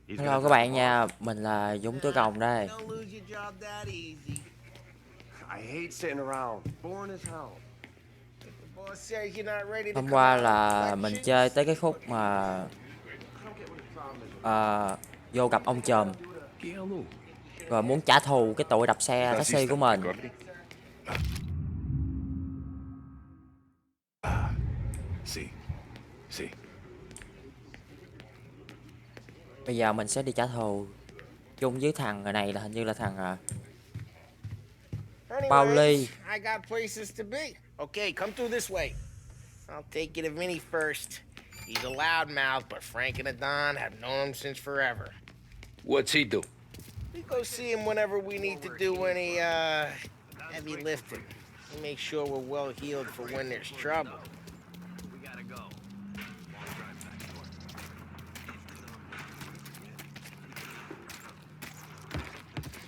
Hello các bạn nha, mình là Dũng tuổi rồng đây. Hôm qua là mình chơi tới cái khúc mà vô gặp ông trùm rồi muốn trả thù cái tội đập xe taxi của mình. Bây giờ mình sẽ đi trả thù chung với thằng người này, là hình như là thằng Pauli. I got places to be. Okay, come through this way. I'll take you to Vinny first. He's a loudmouth, but Frank and Adon have known him since forever. What's he do? We go see him whenever we need to do any, heavy lifting. We make sure we're well healed for when there's trouble. We gotta go.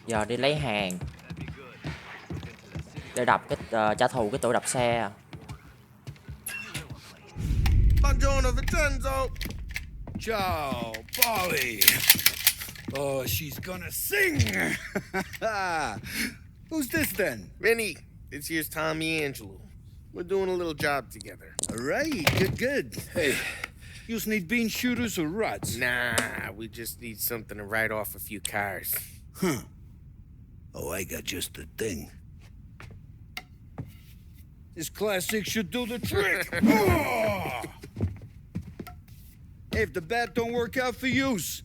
Giờ đi lấy hàng để đập cái trả thù cái tội đập xe. Buongiorno, Vincenzo. Ciao, Polly. Oh, she's gonna sing. Who's this then? Vinny, this here's Tommy Angelo. We're doing a little job together. All right, good. Hey, you need bean shooters or rods? Nah, we just need something to write off a few cars. Huh. Oh, I got just the thing. This classic should do the trick. Oh! Hey, if the bat don't work out for use,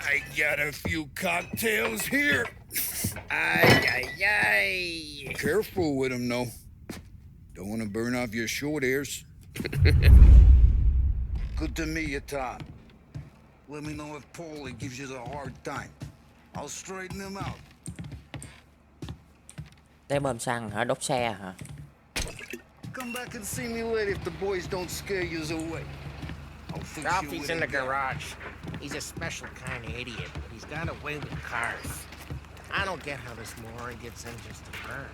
I got a few cocktails here. Ay. Careful with them, though. Don't want to burn off your short ears. Good to meet you, Tom. Let me know if Paulie gives you the hard time. I'll straighten him out. Đem bơm xăng hả? Đốt xe hả? Come back and see me later if the boys don't scare you away. Ralphie's in the garage. He's a special kind of idiot, but he's got a way with cars. I don't get how this moron gets engines to burn.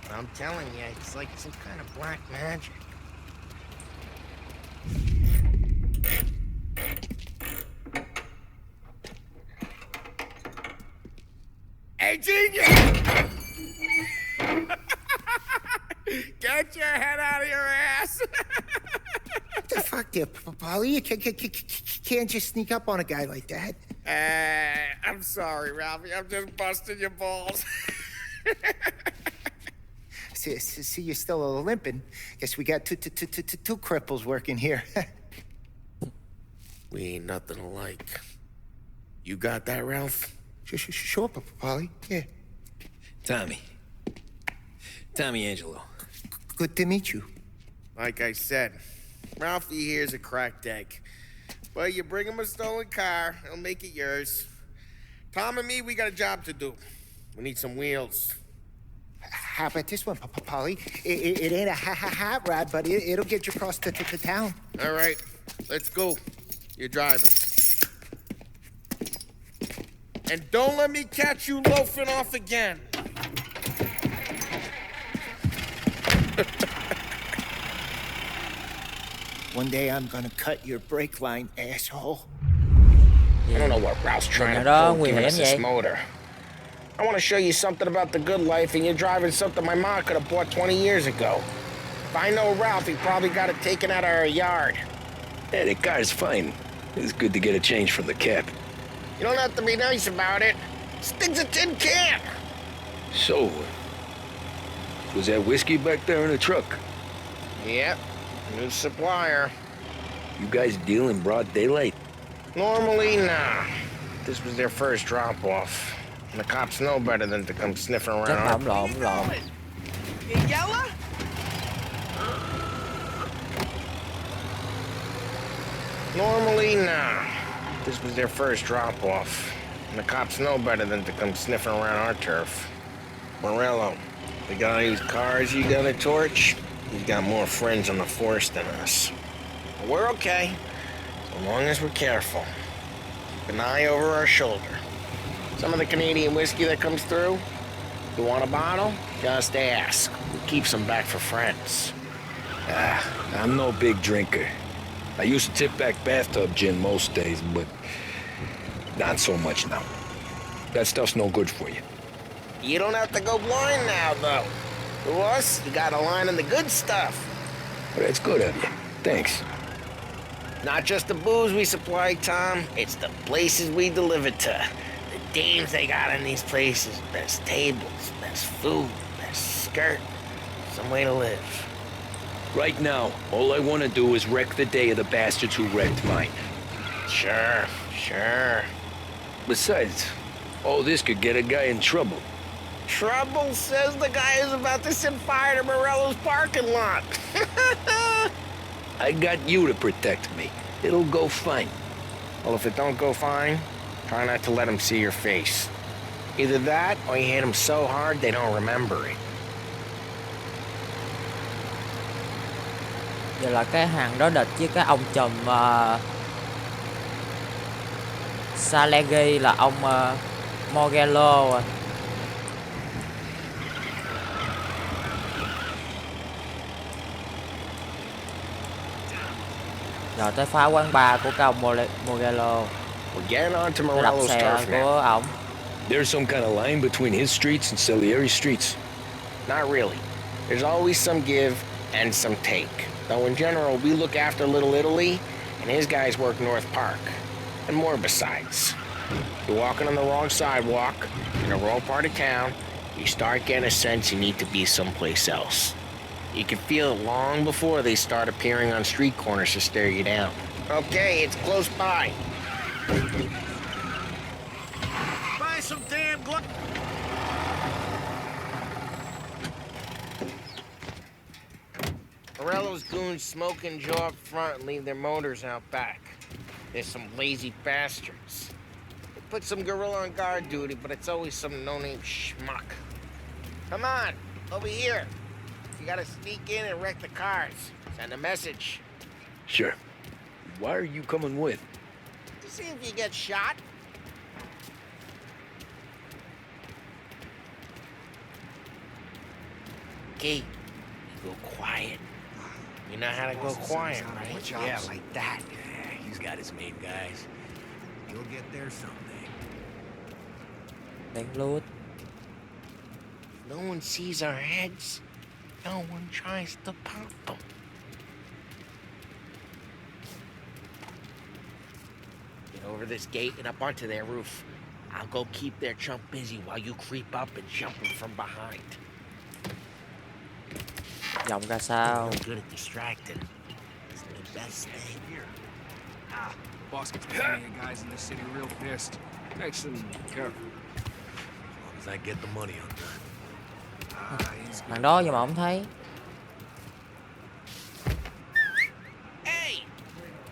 But I'm telling you, it's like some kind of black magic. Hey, genius! Get your head out of your ass! What the fuck there, Polly? You can't just sneak up on a guy like that. I'm sorry, Ralphie. I'm just busting your balls. See, you're still limping. Guess we got two cripples working here. We ain't nothing alike. You got that, Ralph? Sure, Polly. Yeah. Tommy Angelo. Good to meet you. Like I said, Ralphie here's a cracked egg. Well, you bring him a stolen car, he'll make it yours. Tom and me, we got a job to do. We need some wheels. How about this one, Polly? It ain't a hot rod, but it'll get you across to town. All right, let's go. You're driving. And don't let me catch you loafing off again. One day I'm gonna cut your brake line, asshole. I don't know what Ralph's trying to pull, giving us this motor. I want to show you something about the good life, and you're driving something my mom could have bought 20 years ago. If I know Ralph, he probably got it taken out of our yard. Hey, the car's fine. It's good to get a change from the cap. You don't have to be nice about it. This thing's a tin can. So, was that whiskey back there in the truck? Yep, new supplier. You guys deal in broad daylight? Normally, nah. This was their first drop-off. And the cops know better than to come sniffing around. Chắc lộn. Normally, nah. This was their first drop-off. And the cops know better than to come sniffing around our turf. Morello, the guy whose cars you got a torch, he's got more friends on the force than us. But we're okay, so long as we're careful. Keep an eye over our shoulder. Some of the Canadian whiskey that comes through, you want a bottle? Just ask. We keep some back for friends. I'm no big drinker. I used to tip back bathtub gin most days, but not so much now. That stuff's no good for you. You don't have to go blind now, though. To us, you got a line on the good stuff. Well, that's good of you. Thanks. Not just the booze we supply, Tom. It's the places we deliver to. The dames they got in these places. Best tables, best food, best skirt. Some way to live. Right now, all I want to do is wreck the day of the bastards who wrecked mine. Sure, sure. Besides, all this could get a guy in trouble. Trouble says the guy is about to set fire to Morello's parking lot. I got you to protect me. It'll go fine. Well, if it don't go fine, try not to let them see your face. Either that, or you hit them so hard they don't remember it. Giờ là cái hàng đó địch với cái ông trùm Salegi là ông Morello à. Rồi tới phá quán bar của cái ông Morello. We're getting on to Nó đập Morello's xe turf now. của ổng. There's some kind of line between his streets and Salieri streets. Not really. There's always some give and some take. Though in general, we look after Little Italy, and his guys work North Park. And more besides. You're walking on the wrong sidewalk, in a rural part of town, you start getting a sense you need to be someplace else. You can feel it long before they start appearing on street corners to stare you down. Okay, it's close by. Buy some damn Morello's goons smoke and jaw up front and leave their motors out back. There's some lazy bastards. They put some gorilla on guard duty, but it's always some no-name schmuck. Come on, over here. You gotta sneak in and wreck the cars. Send a message. Sure. Why are you coming with? To see if you get shot. Okay, you go quiet. You know how to go quiet, right? Yeah, like that. Yeah, he's got his main guys. He'll get there someday. Đánh lút. No one sees our heads. No one tries to pop them. Get over this gate and up onto their roof. I'll go keep their chump busy while you creep up and jump them from behind. Giọng ra sao? I'm good at distracting. It's the best thing. Here. Boss gets plenty of guys in this city real pissed. Makes them careful. As long as I get the money on time. Thằng đó nhưng mà không thấy. Hey!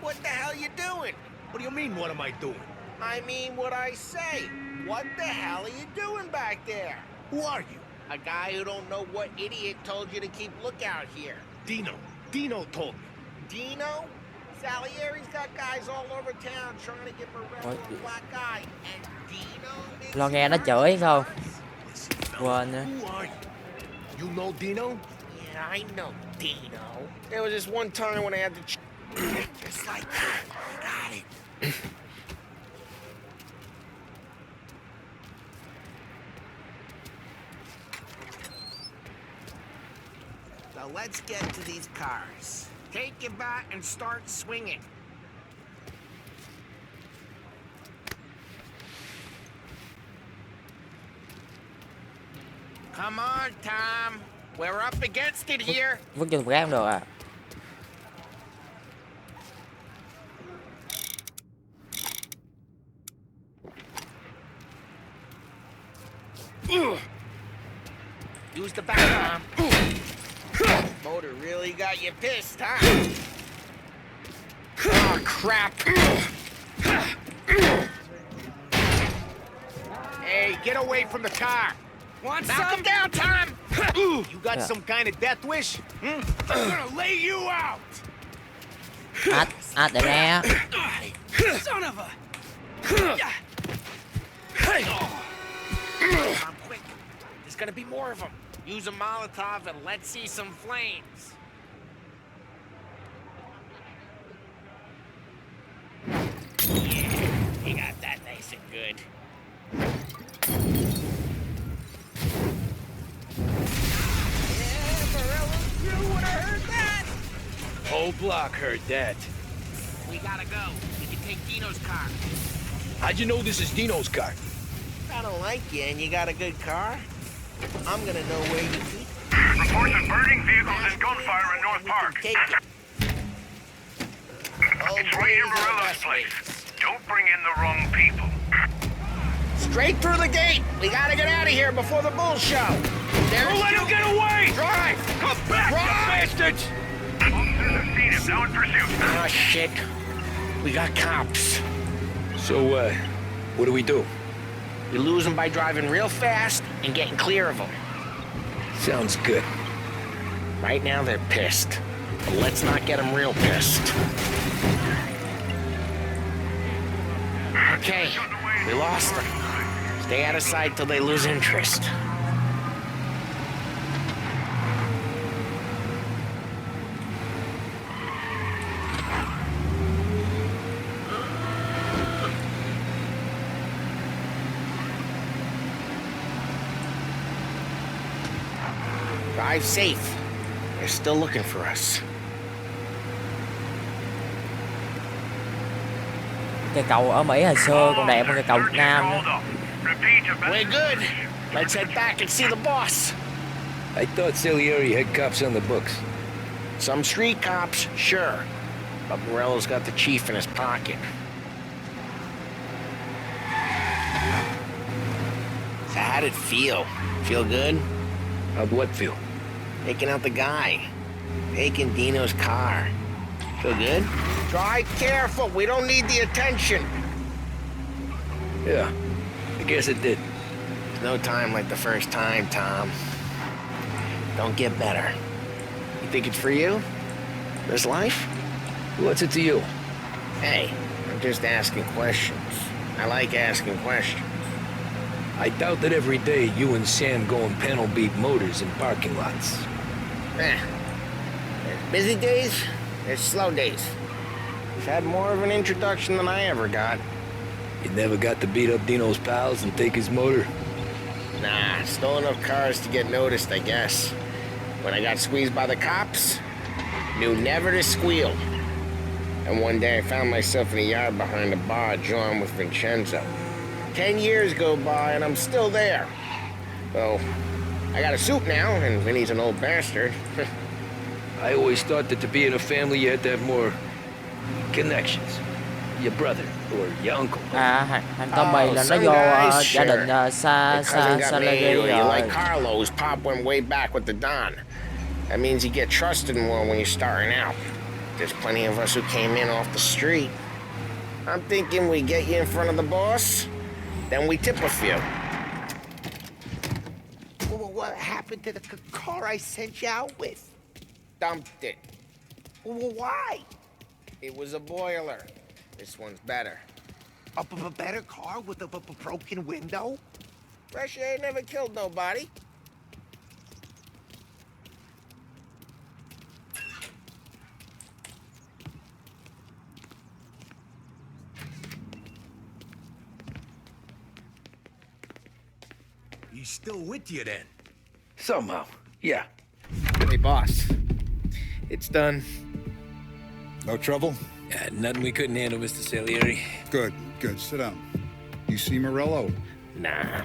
What the hell you doing? What do you mean, what am I doing? I mean what I say. What the hell are you doing back there? Who are you? A guy who don't know what idiot told you to keep lookout here. Dino. Dino told me. Dino? Salieri's got guys all over town trying to get Morello a black eye. And Dino is... Lo nghe nó chửi không? Listen, fella, Quên nữa. who are you? You know Dino? Yeah, I know Dino. There was this one time when I had to... Just like that. Got it. Now let's get to these cars. Take your bat and start swinging. Come on, Tom. We're up against it here. Vứt cho thùng rác cũng được à? Use the back, Tom. Motor really got you pissed, huh? Oh, crap. Hey, get away from the car. Want Knock some? him down, Tom. You got Yeah. some kind of death wish? I'm gonna lay you out. Để nè. Son of a... Tom, quick. There's gonna be more of them. Use a Molotov and let's see some flames. good. Whole block heard that. We gotta go. We can take Dino's car. How'd you know this is Dino's car? I don't like you and you got a good car. I'm gonna know where you keep Reports of burning vehicles and gunfire in North Park. Take it. It's right near Morello's place. Don't bring in the wrong people. Straight through the gate. We gotta get out of here before the bull show. Don't let him get away! Drive! Come back, you bastards! Officers have seen him, now in pursuit. Oh, shit. We got cops. So, what do we do? We lose them by driving real fast and getting clear of them. Sounds good. Right now, they're pissed. But let's not get them real pissed. Okay, we lost them. Stay out of sight till they lose interest. Drive safe. They're still looking for us. Cây cầu ở Mỹ hồi xưa còn đẹp hơn cây cầu Việt Nam nữa. We're good. Let's head back and see the boss. I thought Salieri had cops on the books. Some street cops, sure. But Morello's got the chief in his pocket. So how'd it feel? Feel good? How'd what feel? Taking out the guy. Taking Dino's car. Feel good? Drive careful. We don't need the attention. Yeah, I guess it did. There's no time like the first time, Tom. Don't get better. You think it's for you? This life? What's it to you? Hey, I'm just asking questions. I like asking questions. I doubt that every day you and Sam go and panel beat motors in parking lots. There's busy days, there's slow days. You've had more of an introduction than I ever got. You never got to beat up Dino's pals and take his motor? Nah, stole enough cars to get noticed, I guess. When I got squeezed by the cops, knew never to squeal. And one day I found myself in a yard behind a bar drawing with Vincenzo. 10 years go by and I'm still there. So, I got a suit now, and Vinny's an old bastard. I always thought that to be in a family you had to have more connections. Your brother or your uncle. Thằng Tommy là nó vô gia đình Salieri You rồi. like Carlos, Pop went way back with the Don. That means you get trusted more when you're starting out. There's plenty of us who came in off the street. I'm thinking we get you in front of the boss, then we tip a few. What happened to the car I sent you out with? Dumped it. Why? It was a boiler. This one's better. A better car with a broken window? Fresh air never killed nobody. He's still with you then? Somehow, yeah. Hey, boss. It's done. No trouble? Yeah, nothing we couldn't handle, Mr. Salieri. Good, good. Sit down. You see Morello? Nah.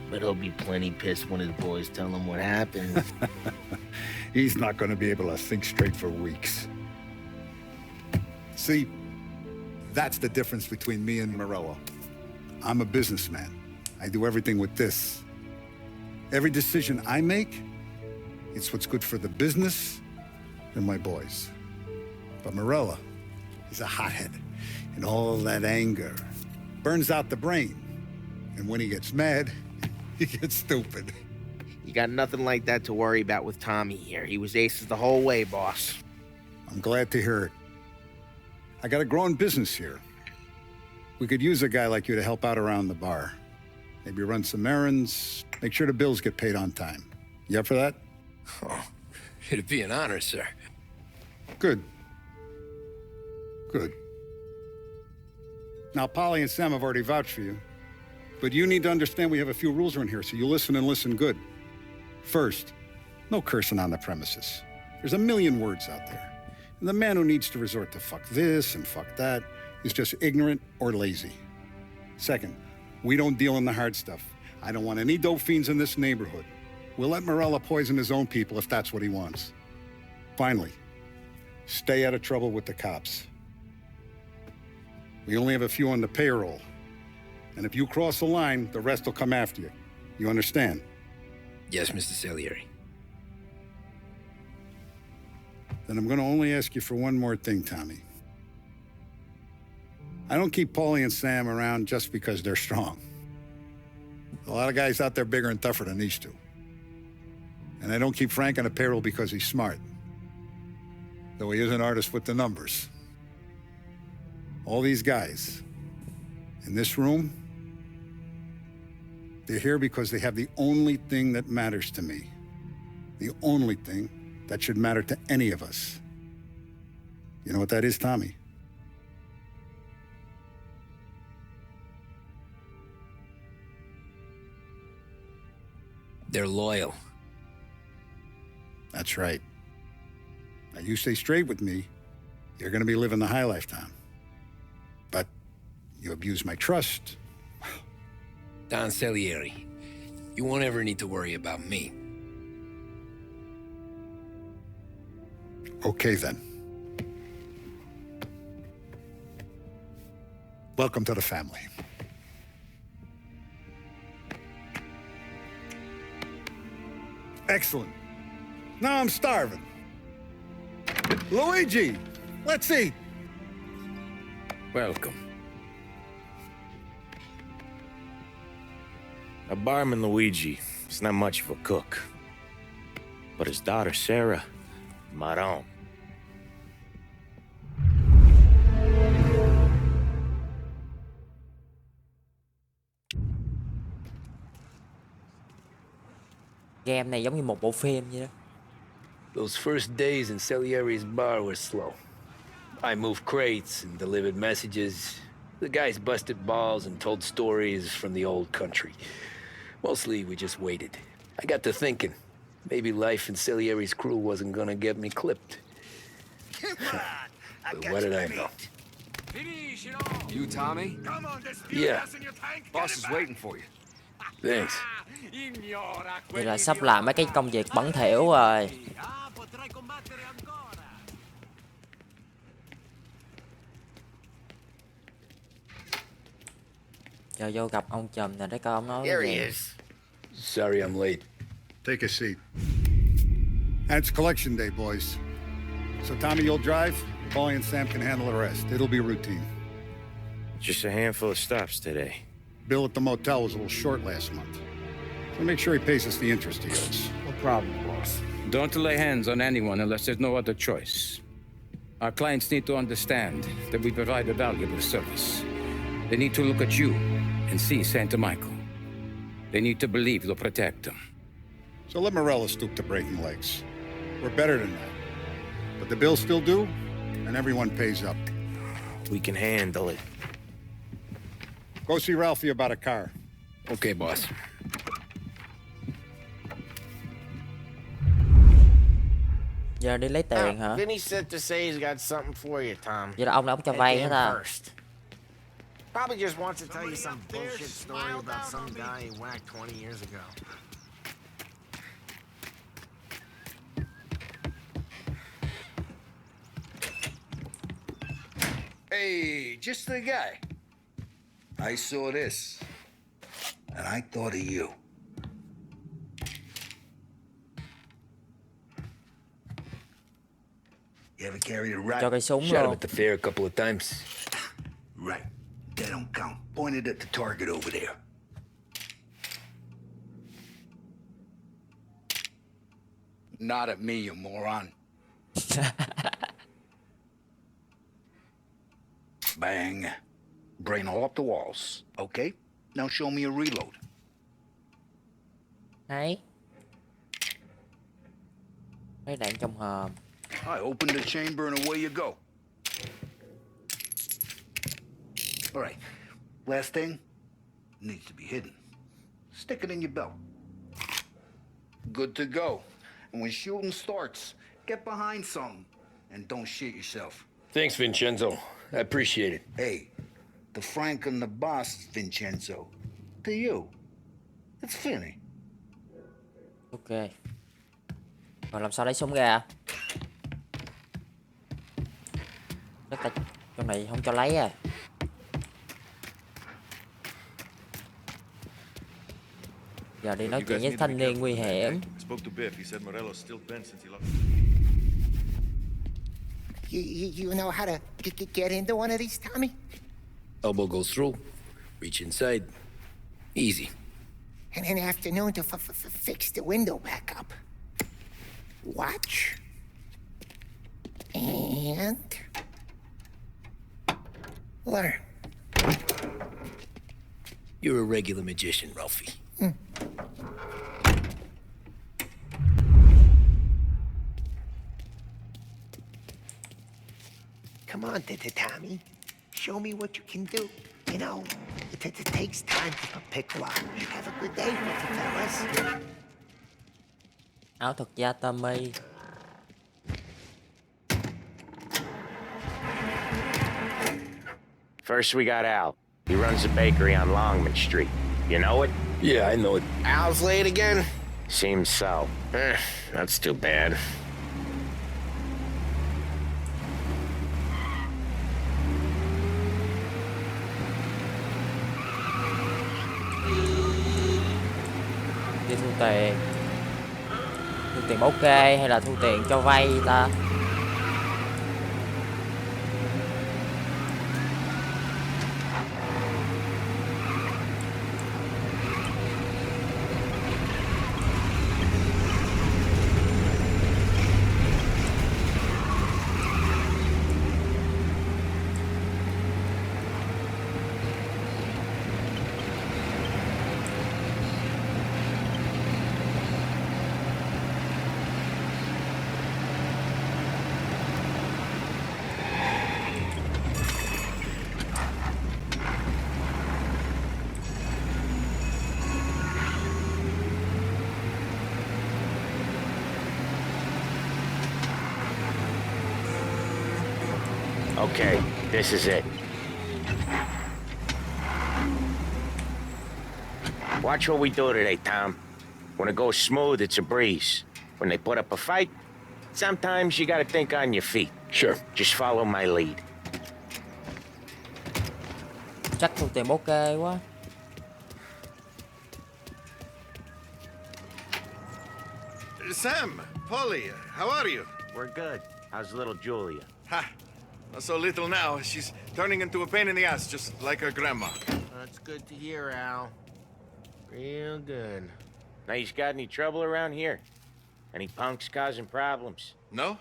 But he'll be plenty pissed when his boys tell him what happened. He's not going to be able to think straight for weeks. See, that's the difference between me and Morello. I'm a businessman. I do everything with this. Every decision I make, it's what's good for the business and my boys. But Morello, he's a hothead, and all that anger burns out the brain. And when he gets mad, he gets stupid. You got nothing like that to worry about with Tommy here. He was aces the whole way, boss. I'm glad to hear it. I got a growing business here. We could use a guy like you to help out around the bar. Maybe run some errands, make sure the bills get paid on time. You up for that? Oh, it'd be an honor, sir. Good. Good. Now, Polly and Sam have already vouched for you, But you need to understand we have a few rules around here, so you listen and listen good. First, no cursing on the premises. There's a million words out there. And the man who needs to resort to fuck this and fuck that is just ignorant or lazy. Second, we don't deal in the hard stuff. I don't want any dope fiends in this neighborhood. We'll let Morella poison his own people if that's what he wants. Finally, stay out of trouble with the cops. We only have a few on the payroll. And if you cross the line, the rest will come after you. You understand? Yes, Mr. Salieri. Then I'm going to only ask you for one more thing, Tommy. I don't keep Paulie and Sam around just because they're strong. A lot of guys out there bigger and tougher than these two. And I don't keep Frank on the payroll because he's smart. Though he is an artist with the numbers. All these guys in this room, they're here because they have the only thing that matters to me. The only thing that should matter to any of us. You know what that is, Tommy? They're loyal. That's right. Now, you stay straight with me, you're gonna be living the high life, Tom. But you abuse my trust. Don Salieri, you won't ever need to worry about me. Okay, then. Welcome to the family. Excellent. Now I'm starving. Luigi, let's eat. Welcome. A barman Luigi is not much of a cook. But his daughter Sarah, Maron. Game này giống như một bộ phim vậy đó. Those first days in Salieri's bar were slow. I moved crates and delivered messages. The guys busted balls and told stories from the old country. Mostly, we just waited. I got to thinking, maybe life in Salieri's crew wasn't gonna get me clipped. But what did I know? You, Tommy? Yeah. Boss is waiting for you. Thanks. Vậy là sắp làm mấy cái công việc bẩn thỉu rồi. Giờ vô gặp ông chùm này để coi ông nói There cái he gì. is. Sorry I'm late. Take a seat. And it's collection day, boys. So Tommy, you'll drive. Paulie and Sam can handle the rest. It'll be routine. Just a handful of stops today. Bill at the motel was a little short last month. So make sure he pays us the interest he owes. No problem, boss. Don't lay hands on anyone unless there's no other choice. Our clients need to understand that we provide a valuable service. They need to look at you and see Santa Michael. They need to believe you'll protect them. So let Morella stoop to breaking legs. We're better than that. But the bills still due, and everyone pays up. We can handle it. Go see Ralphie about a car. Okay, boss. Giờ đi lấy tiền hả? Vinny said to say he's got something for you, Tom. Vậy là ông cho Head vay to hết him à? first. Probably just wants to tell you some bullshit story about some guy he whacked 20 years ago. Hey, just the guy. I saw this, and I thought of you. You ever carried a Cho rifle? cái súng Shot him luôn. at the fair a couple of times. Right. That don't count. Pointed at the target over there. Not at me, you moron. Bang. Brain all up the walls. Okay, now show me a reload. Đấy. Lấy đạn trong hòm. I open the chamber and away you go. All right, last thing. needs to be hidden. Stick it in your belt. Good to go. And when shooting starts, get behind something and don't shit yourself. Thanks, Vincenzo. I appreciate it. Hey, the Frank and the boss, Vincenzo. To you, it's Finny. Ok. Rồi làm sao lấy súng ra? Chắc ta trong này không cho lấy à. Giờ đi nói chuyện với thanh niên nguy hiểm. You know how to get into one of these, Tommy? Elbow goes through. Reach inside. Easy. And an afternoon to fix the window back up. Watch. And learn. You're a regular magician, Ralphie. Come on, Tommy. Show me what you can do. You know, it takes time to pick one. Have a good day, fellas. Áo thuật gia Tommy. First, we got Al. He runs a bakery on Longman Street. You know it? Yeah, I know it. Al's late again? Seems so. That's too bad. Đi thu tiền. Thu tiền ok hay là thu tiền cho vay ta? Okay, this is it. Watch what we do today, Tom. When it goes smooth, it's a breeze. When they put up a fight, sometimes you gotta think on your feet. Sure. Just follow my lead. Chắc thu tiền ok quá. Sam, Polly, how are you? We're good. How's little Julia? Ha! Not so little now. She's turning into a pain in the ass, just like her grandma. That's good to hear, Al. Real good. Now, you got any trouble around here? Any punks causing problems? No.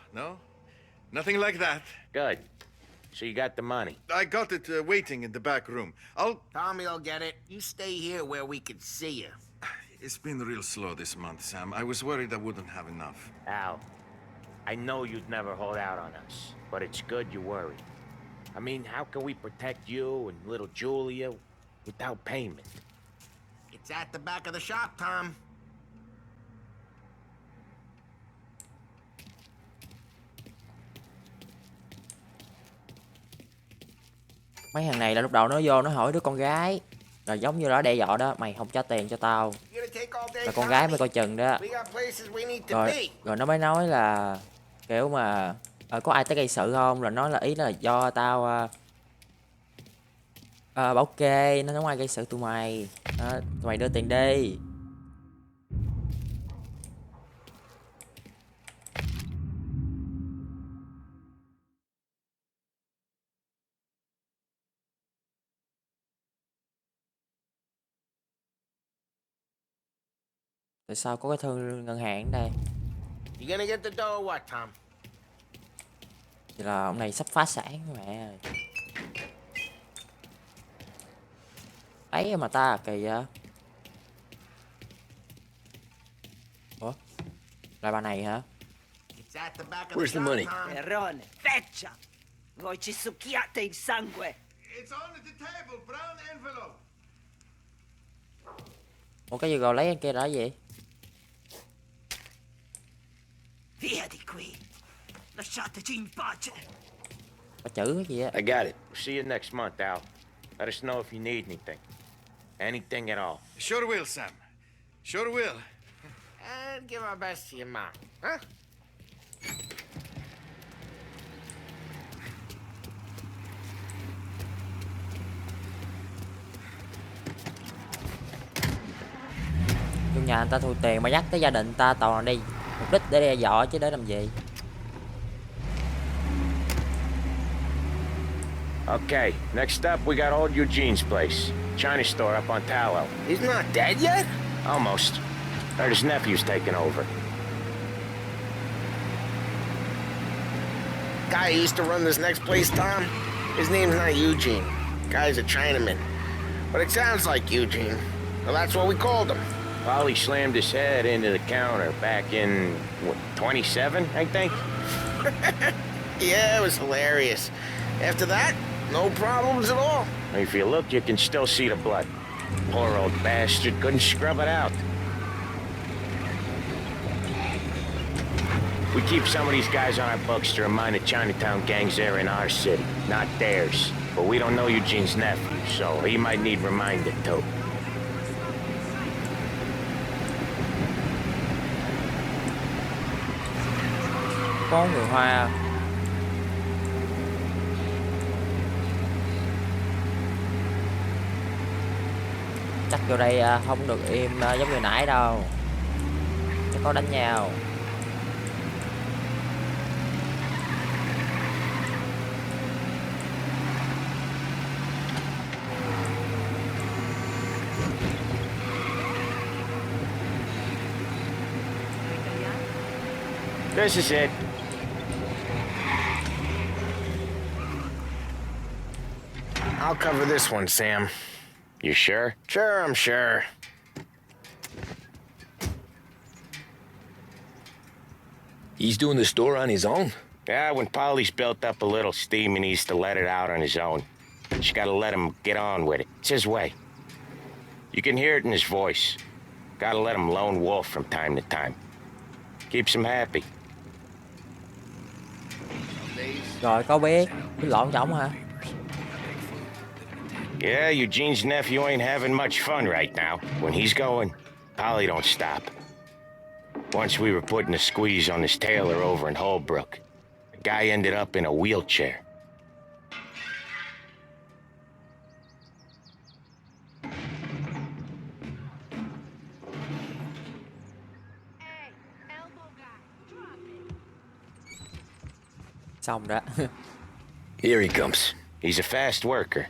Nothing like that. Good. So you got the money? I got it waiting in the back room. Tommy'll get it. You stay here where we can see you. It's been real slow this month, Sam. I was worried I wouldn't have enough. Al, I know you'd never hold out on us, but it's good you worry. I mean, how can we protect you and little Julia without payment? It's at the back of the shop, Tom. Mấy thằng này là lúc đầu nó vô nó hỏi đứa con gái, rồi giống như nó đe dọa đó, mày không trả tiền cho tao là con gái mới coi chừng đó. Rồi nó mới nói là kiểu mà có ai tới gây sự không, rồi nói là ý là do tao bảo kê, nó không ai gây sự tụi mày đó, tụi mày đưa tiền đi. Tại sao có cái thư ngân hàng ở đây? You gonna get the dough or what, Tom? Thì là ông này sắp phá sản mẹ. Ấy mà ta kỳ vậy. Ủa? Là bà này hả? Where's the money? Perrone, feccia! Voi ci succhiate il sangue! It's on the table, brown envelope. Ủa cái gì rồi lấy cái kia là gì? Via di qui. Lasciateci in pace. Có chữ cái gì á? I got it. See you next month, Al. Let us know if you need anything. Anything at all. Sure will, Sam. Sure will. And give our best to your mom, huh? Trong nhà người ta thu tiền mà nhắc tới gia đình người ta toàn là đi mục đích để đe dọa chứ để làm gì. Okay, next up we got old Eugene's place. China store up on Tallow. He's not dead yet? Almost. Heard his nephew's taking over. Guy who used to run this next place, Tom? His name's not Eugene. Guy's a Chinaman. But it sounds like Eugene. Well, that's what we called him. Polly slammed his head into the counter back in, what, 27, I think? Yeah, it was hilarious. After that, no problems at all. If you look, you can still see the blood. Poor old bastard couldn't scrub it out. We keep some of these guys on our books to remind the Chinatown gangs they're in our city, not theirs. But we don't know Eugene's nephew, so he might need reminded too. Có người Hoa. Chắc vô đây không được im giống như nãy đâu. Chắc có đánh nhau. This is it. I'll cover this one, Sam. You sure? Sure, I'm sure. He's doing the store on his own? Yeah, when Polly's built up a little steam, he needs to let it out on his own. Just gotta let him get on with it. It's his way. You can hear it in his voice. Gotta let him lone wolf from time to time. Keeps him happy. Rồi có biết. Cái lộn trống hả? Yeah, Eugene's nephew ain't having much fun right now. When he's going, Polly don't stop. Once we were putting a squeeze on this tailor over in Holbrook. The guy ended up in a wheelchair. Xong đó. Here he comes. He's a fast worker.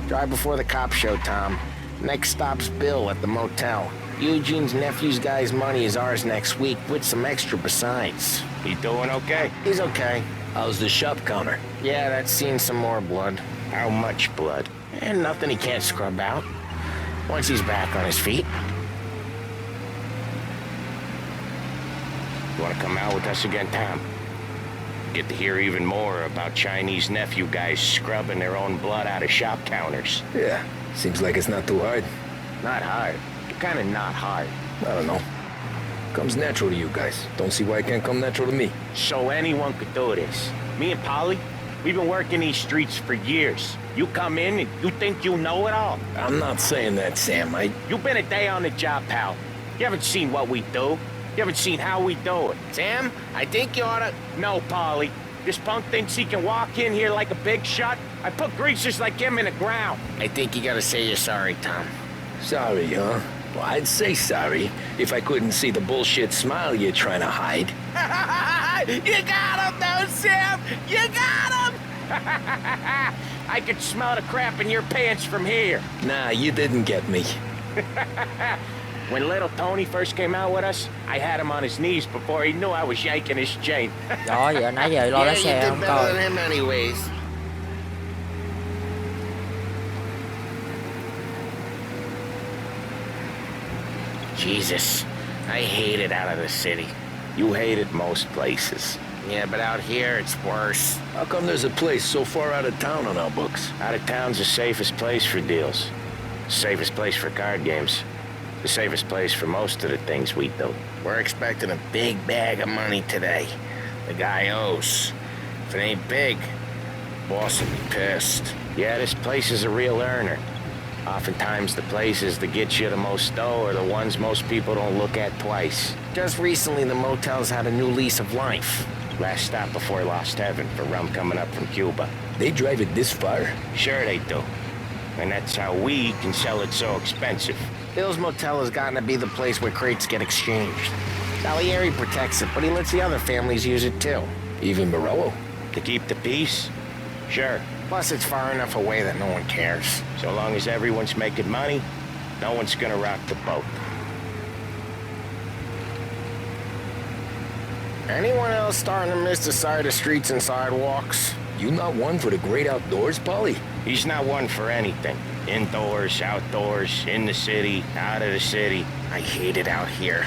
Drive before the cops show, Tom. Next stop's Bill at the motel. Eugene's nephew's guy's money is ours next week, with some extra besides. He doing okay? He's okay. How's the shop counter? Yeah, that's seen some more blood. How much blood? And nothing he can't scrub out. Once he's back on his feet. You wanna come out with us again, Tom? Get to hear even more about Chinese nephew guys scrubbing their own blood out of shop counters. Yeah, seems like it's not too hard. Not hard. Kinda not hard. I don't know. Comes natural to you guys. Don't see why it can't come natural to me. So anyone could do this. Me and Polly, we've been working these streets for years. You come in and you think you know it all. I'm not saying that, Sam. You've been a day on the job, pal. You haven't seen what we do. You haven't seen how we do it. Sam, I think you oughta... No, Polly. This punk thinks he can walk in here like a big shot. I put greasers like him in the ground. I think you gotta say you're sorry, Tom. Sorry, huh? Well, I'd say sorry if I couldn't see the bullshit smile you're trying to hide. You got him, though, Sam! You got him! I could smell the crap in your pants from here. Nah, you didn't get me. When little Tony first came out with us, I had him on his knees before he knew I was yanking his chain. Đó, giờ nãy giờ lo lái xe không better coi. than him anyways. Jesus, I hate it out of the city. You hated most places. Yeah, but out here it's worse. How come there's a place so far out of town on our books? Out of town's the safest place for deals. The safest place for card games. The safest place for most of the things we do. We're expecting a big bag of money today. The guy owes. If it ain't big, boss will be pissed. Yeah, this place is a real earner. Oftentimes the places that get you the most dough are the ones most people don't look at twice. Just recently the motel's had a new lease of life. Last stop before Lost Heaven for rum coming up from Cuba. They drive it this far? Sure they do. And that's how we can sell it so expensive. Bill's Motel has gotten to be the place where crates get exchanged. Salieri protects it, but he lets the other families use it too. Even Morello? To keep the peace? Sure. Plus it's far enough away that no one cares. So long as everyone's making money, no one's gonna rock the boat. Anyone else starting to miss the side of streets and sidewalks? You not one for the great outdoors, Polly? He's not one for anything. Indoors, outdoors, in the city, out of the city. I hate it out here.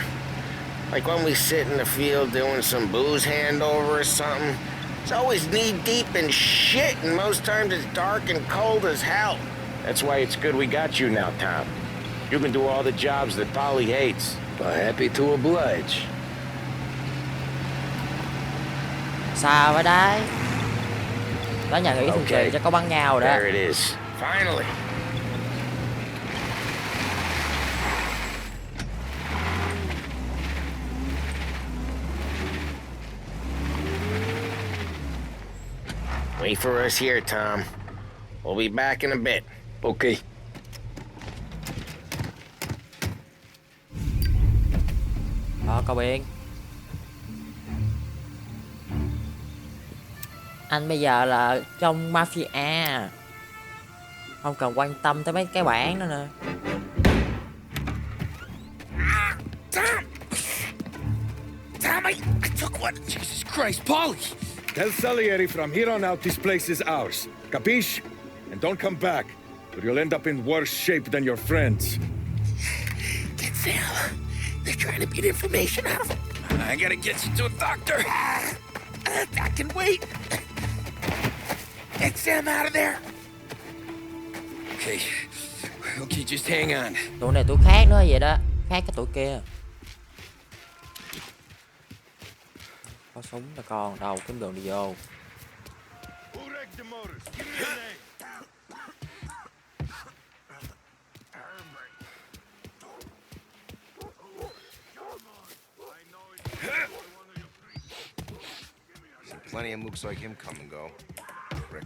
Like when we sit in the field doing some booze handover or something. It's always knee-deep in shit, and most times it's dark and cold as hell. That's why it's good we got you now, Tom. You can do all the jobs that Polly hates. Happy to oblige. Sao ở đây? Đó nhà nghỉ thường kỳ cho có bắn nhau rồi đó. There it is. Finally. Wait for us here, Tom. We'll be back in a bit. Okay. Có biên. Anh bây giờ là trong Mafia. Không cần quan tâm tới mấy cái bản nữa nè. Tom, I took one. Jesus Christ, Polly! Tell Salieri from here on out this place is ours. Capiche? And don't come back, or you'll end up in worse shape than your friends. Get Sam. They're trying to beat information out of him. I gotta get you to a doctor. I can wait. Get Sam out of there. Okay. Okay, just hang on. Tụi này tụi khác nữa vậy đó. Khác cái tụi kia. Có súng là còn đâu kiếm đường đi vô. Plenty of mooks like him come and go. Rick.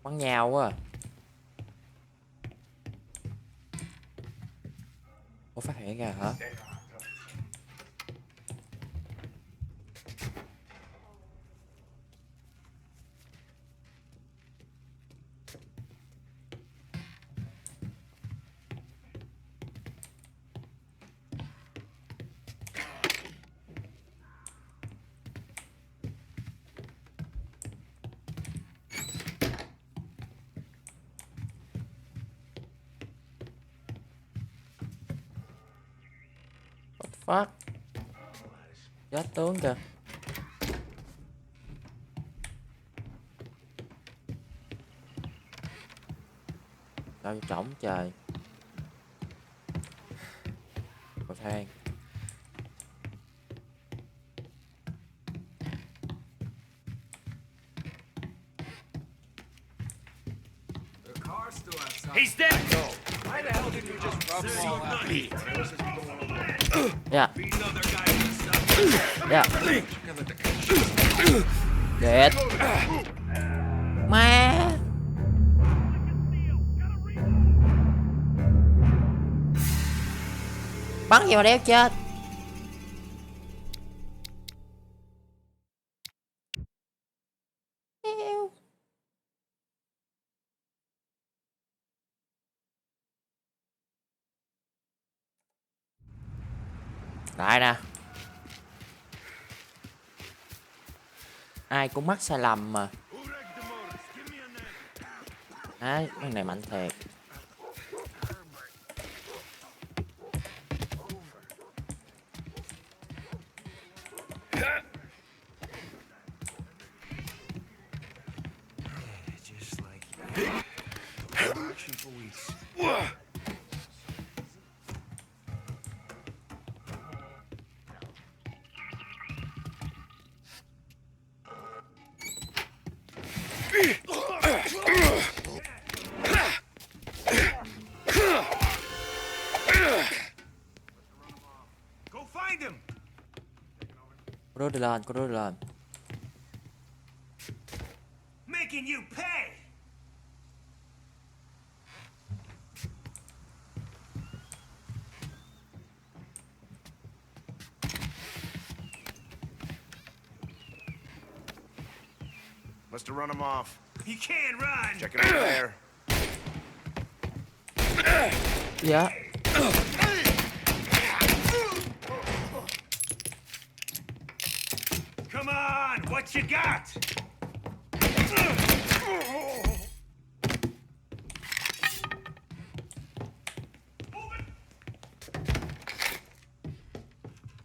Bắn nhau quá à. Ủa phát hiện ra hả? Fuck. Chết tướng kìa. Đâu trống trời. Cầu thang. He's dead! Why the hell did you just rub him all out? Yeah. Yeah. Dead. Má. Bắn gì mà đéo chết. Lại nè. Ai cũng mắc sai lầm mà. Đấy, cái này mạnh thiệt. Cô đưa lên. Making you pay. Must have run him off. You can't run. Check it over there. Dạ. Come on, what you got?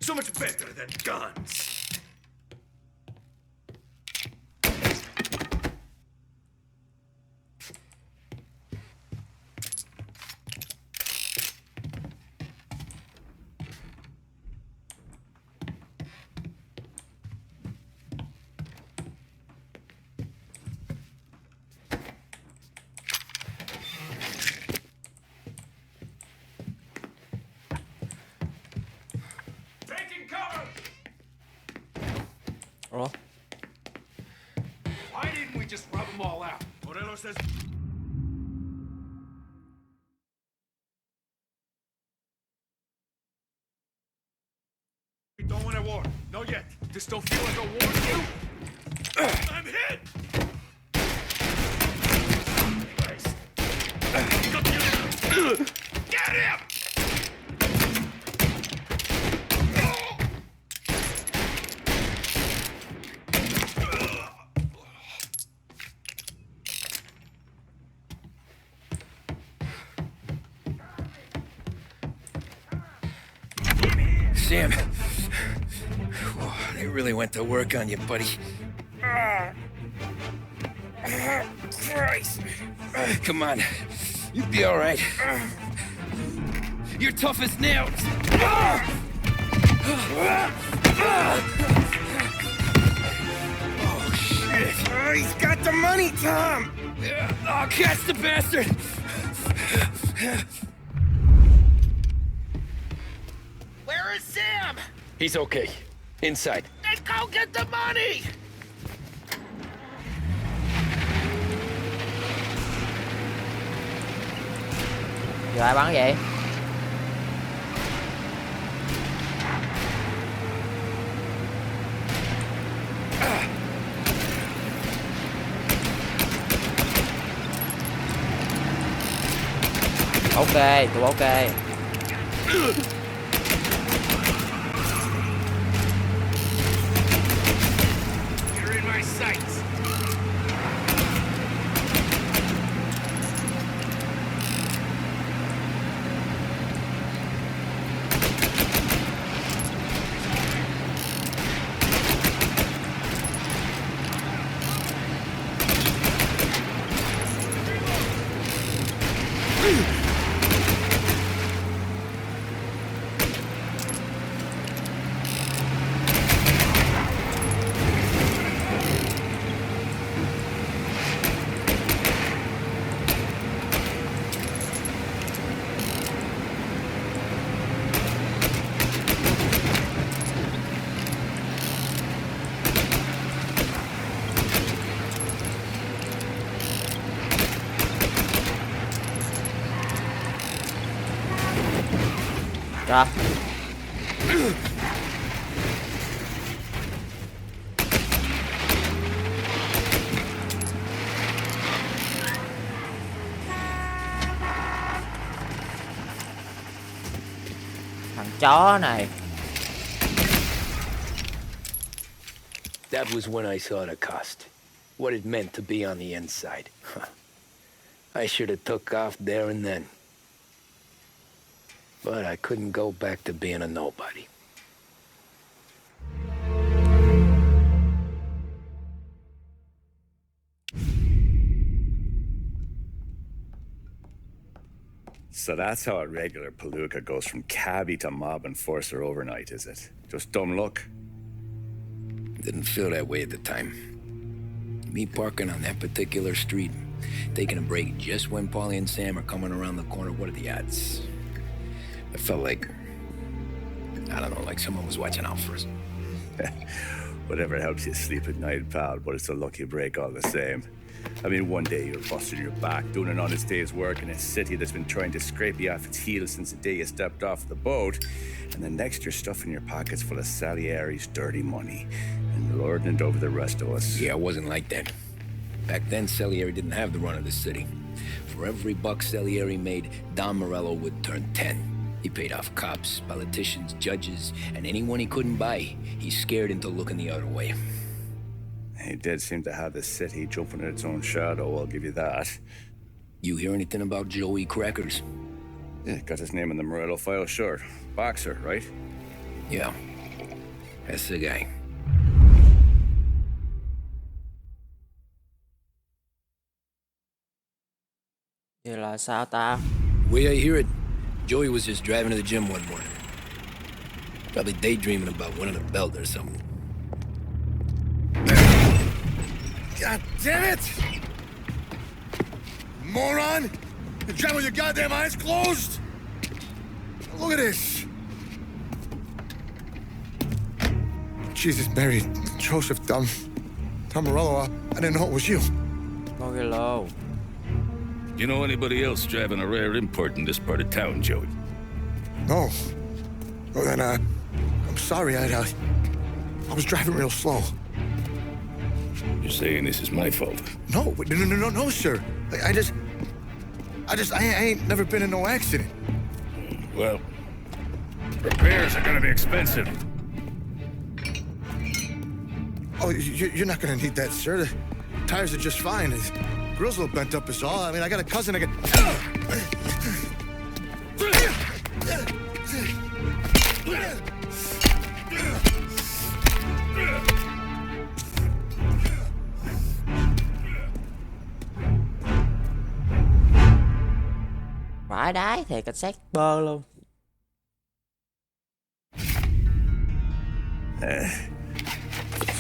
So much better than guns. Ủa? Why didn't we just rub them all out? Morello says... We don't want a war. Not yet. This don't feel like a war to you? I'm hit! Get him! Sam, they really went to work on you, buddy. Christ. Come on, you'll be all right. You're tough as nails. Oh, shit. He's got the money, Tom. I'll catch the bastard. Where is Sam? He's okay. Inside. Then go get the money! Giờ ai bắn vậy? Ok, tụi ok. You're in my sights. Rồi. Thằng chó này. That was when I saw the cost. What it meant to be on the inside. I should have took off there and then. But I couldn't go back to being a nobody. So that's how a regular palooka goes from cabbie to mob enforcer overnight, is it? Just dumb luck? Didn't feel that way at the time. Me parking on that particular street, taking a break just when Paulie and Sam are coming around the corner, what are the odds? I felt like, I don't know, like someone was watching out for us. Whatever helps you sleep at night, pal, but it's a lucky break all the same. I mean, one day you're busting your back, doing an honest day's work in a city that's been trying to scrape you off its heels since the day you stepped off the boat, and the next you're stuffing your pockets full of Salieri's dirty money and lording it over the rest of us. Yeah, it wasn't like that. Back then, Salieri didn't have the run of the city. For every buck Salieri made, Don Morello would turn 10. He paid off cops, politicians, judges, and anyone he couldn't buy, he scared into looking the other way. He did seem to have the city jumping in its own shadow, I'll give you that. You hear anything about Joey Crackers? Yeah, got his name in the Morello file, sure. Boxer, right? Yeah, that's the guy. Vậy là sao ta? Way I hear it, Joey was just driving to the gym one morning. Probably daydreaming about winning a belt or something. God damn it! Moron! You're driving with your goddamn eyes closed? Look at this! Jesus, Mary, Joseph, Tom Morello, I didn't know it was you. Morello. You know anybody else driving a rare import in this part of town, Joey? No. Well, then, I'm sorry, I was driving real slow. You're saying this is my fault? No, sir. I ain't never been in no accident. Well, repairs are gonna be expensive. Oh, you're not gonna need that, sir. The tires are just fine. The grill's a little bent up is all. I mean, I got a cousin I can... Vãi đái thì cảnh sát bơ luôn.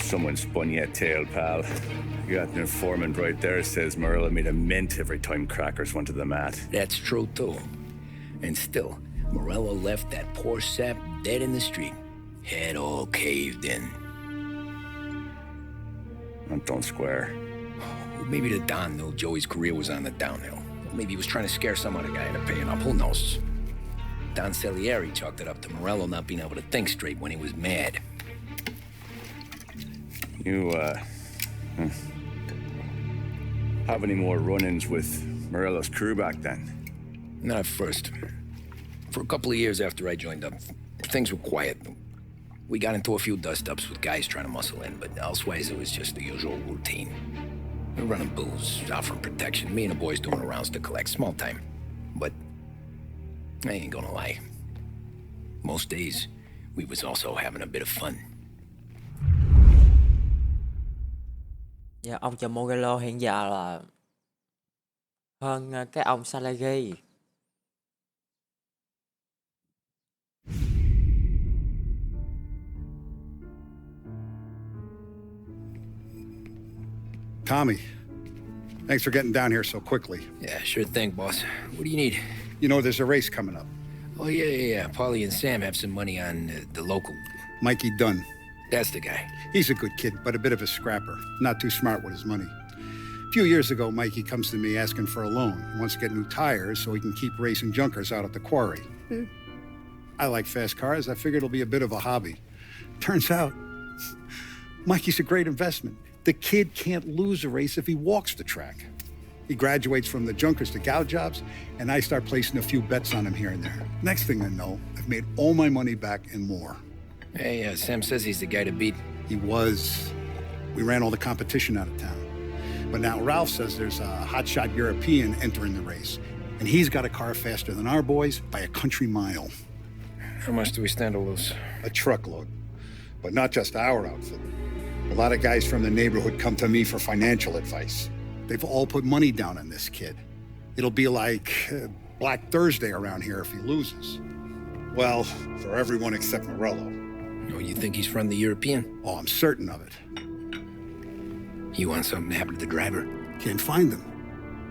Someone spun you a tale, pal. You got an informant right there says Morello made a mint every time Crackers went to the mat. That's true, too. And still, Morello left that poor sap dead in the street. Head all caved in. Don't square. Well, maybe the Don knew Joey's career was on the downhill. Maybe he was trying to scare some other guy into paying up. Who knows? Don Salieri chalked it up to Morello not being able to think straight when he was mad. You, have any more run-ins with Morello's crew back then? Not at first. For a couple of years after I joined up, things were quiet. We got into a few dust-ups with guys trying to muscle in, but elsewise it was just the usual routine. We were running booze, offering protection, me and the boys doing rounds to collect, small time. But I ain't gonna lie. Most days, we was also having a bit of fun. Dạ, ông chồng Morello hiện giờ là hơn cái ông Salieri. Tommy, thanks for getting down here so quickly. Yeah, sure thing, boss. What do you need? You know, there's a race coming up. Oh, yeah. Paulie and Sam have some money on the local. Mikey Dunn. That's the guy. He's a good kid, but a bit of a scrapper. Not too smart with his money. A few years ago, Mikey comes to me asking for a loan. He wants to get new tires so he can keep racing junkers out at the quarry. I like fast cars. I figured it'll be a bit of a hobby. Turns out, Mikey's a great investment. The kid can't lose a race if he walks the track. He graduates from the junkers to gal jobs, and I start placing a few bets on him here and there. Next thing I know, I've made all my money back and more. Hey, Sam says he's the guy to beat. He was. We ran all the competition out of town. But now Ralph says there's a hotshot European entering the race, and he's got a car faster than our boys by a country mile. How much do we stand to lose? A truckload. But not just our outfit. A lot of guys from the neighborhood come to me for financial advice. They've all put money down on this kid. It'll be like Black Thursday around here if he loses. Well, for everyone except Morello. Oh, you think he's from the European? Oh, I'm certain of it. You want something to happen to the driver? Can't find him.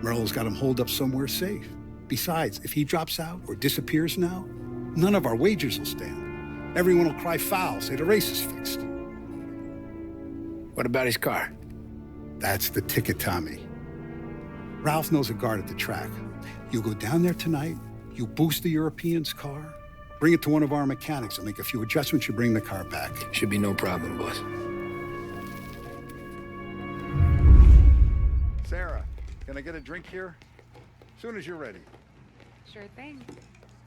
Morello's got him holed up somewhere safe. Besides, if he drops out or disappears now, none of our wagers will stand. Everyone will cry foul, say the race is fixed. What about his car? That's the ticket, Tommy. Ralph knows a guard at the track. You go down there tonight, you boost the European's car, bring it to one of our mechanics, and make a few adjustments, you bring the car back. Should be no problem, boss. Sarah, can I get a drink here? Soon as you're ready. Sure thing.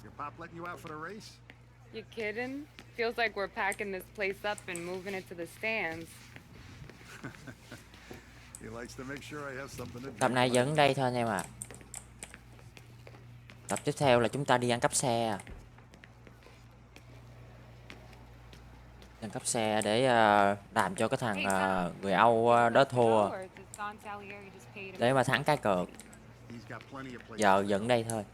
Your pop letting you out for the race? You kidding? Feels like we're packing this place up and moving it to the stands. He likes to make sure I have something to Tập này dừng đây thôi anh em ạ. Tập tiếp theo là chúng ta đi ăn cắp xe. Ăn cắp xe để làm cho cái thằng người Âu đó thua. Để mà thắng cái cược. Giờ dừng đây thôi.